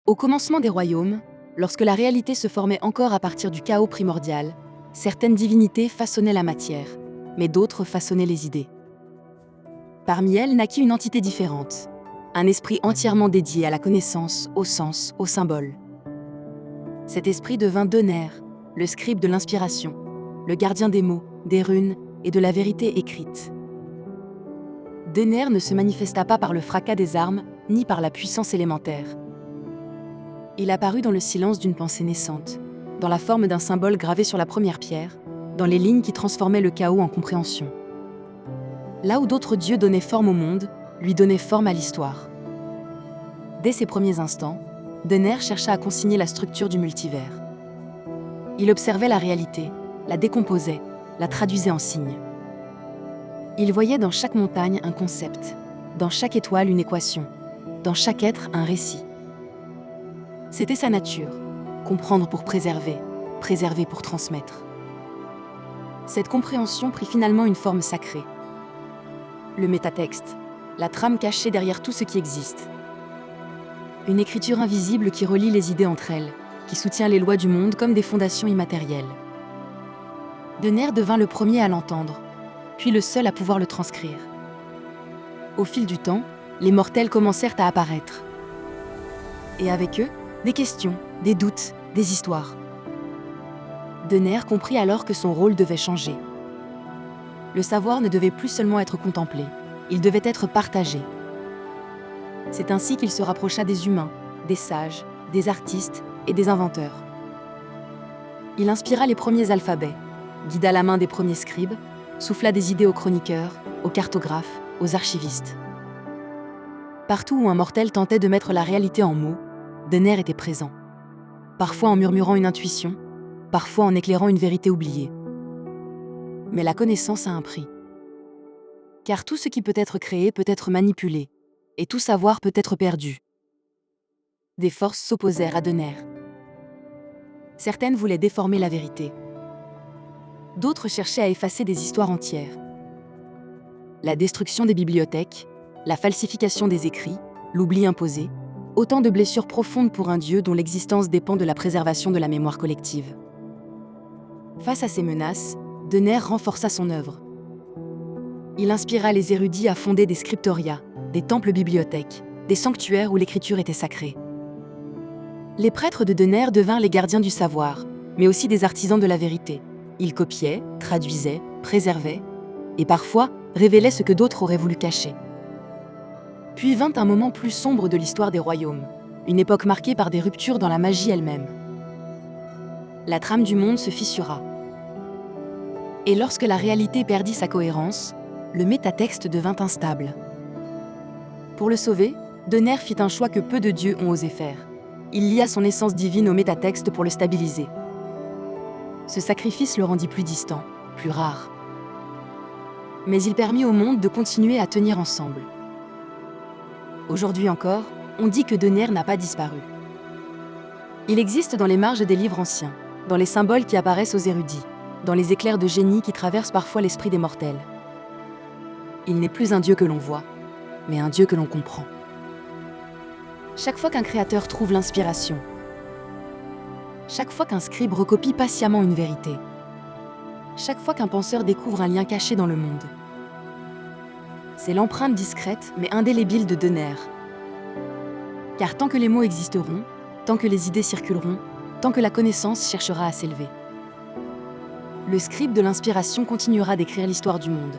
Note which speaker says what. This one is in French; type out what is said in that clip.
Speaker 1: Au commencement des royaumes, lorsque la réalité se formait encore à partir du chaos primordial, certaines divinités façonnaient la matière, mais d'autres façonnaient les idées. Parmi elles naquit une entité différente, un esprit entièrement dédié à la connaissance, au sens, au symbole. Cet esprit devint Denner, le scribe de l'inspiration, le gardien des mots, des runes et de la vérité écrite. Denner ne se manifesta pas par le fracas des armes, ni par la puissance élémentaire. Il apparut dans le silence d'une pensée naissante, dans la forme d'un symbole gravé sur la première pierre, dans les lignes qui transformaient le chaos en compréhension. Là où d'autres dieux donnaient forme au monde, lui donnaient forme à l'histoire. Dès ses premiers instants, Denner chercha à consigner la structure du multivers. Il observait la réalité, la décomposait, la traduisait en signes. Il voyait dans chaque montagne un concept, dans chaque étoile une équation, dans chaque être un récit. C'était sa nature, comprendre pour préserver, préserver pour transmettre. Cette compréhension prit finalement une forme sacrée. Le métatexte, la trame cachée derrière tout ce qui existe. Une écriture invisible qui relie les idées entre elles, qui soutient les lois du monde comme des fondations immatérielles. Denner devint le premier à l'entendre, puis le seul à pouvoir le transcrire. Au fil du temps, les mortels commencèrent à apparaître. Et avec eux, des questions, des doutes, des histoires. Denner comprit alors que son rôle devait changer. Le savoir ne devait plus seulement être contemplé, il devait être partagé. C'est ainsi qu'il se rapprocha des humains, des sages, des artistes et des inventeurs. Il inspira les premiers alphabets, guida la main des premiers scribes, souffla des idées aux chroniqueurs, aux cartographes, aux archivistes. Partout où un mortel tentait de mettre la réalité en mots, Denner était présent. Parfois en murmurant une intuition, parfois en éclairant une vérité oubliée. Mais la connaissance a un prix. Car tout ce qui peut être créé peut être manipulé, et tout savoir peut être perdu. Des forces s'opposèrent à Denner. Certaines voulaient déformer la vérité. D'autres cherchaient à effacer des histoires entières. La destruction des bibliothèques, la falsification des écrits, l'oubli imposé, autant de blessures profondes pour un dieu dont l'existence dépend de la préservation de la mémoire collective. Face à ces menaces, Denner renforça son œuvre. Il inspira les érudits à fonder des scriptoria, des temples-bibliothèques, des sanctuaires où l'écriture était sacrée. Les prêtres de Denner devinrent les gardiens du savoir, mais aussi des artisans de la vérité. Ils copiaient, traduisaient, préservaient, et parfois révélaient ce que d'autres auraient voulu cacher. Puis vint un moment plus sombre de l'histoire des royaumes, une époque marquée par des ruptures dans la magie elle-même. La trame du monde se fissura. Et lorsque la réalité perdit sa cohérence, le métatexte devint instable. Pour le sauver, Denner fit un choix que peu de dieux ont osé faire. Il lia son essence divine au métatexte pour le stabiliser. Ce sacrifice le rendit plus distant, plus rare. Mais il permit au monde de continuer à tenir ensemble. Aujourd'hui encore, on dit que Denner n'a pas disparu. Il existe dans les marges des livres anciens, dans les symboles qui apparaissent aux érudits, dans les éclairs de génie qui traversent parfois l'esprit des mortels. Il n'est plus un dieu que l'on voit, mais un dieu que l'on comprend. Chaque fois qu'un créateur trouve l'inspiration, chaque fois qu'un scribe recopie patiemment une vérité, chaque fois qu'un penseur découvre un lien caché dans le monde, c'est l'empreinte discrète mais indélébile de Denner. Car tant que les mots existeront, tant que les idées circuleront, tant que la connaissance cherchera à s'élever, le scribe de l'inspiration continuera d'écrire l'histoire du monde.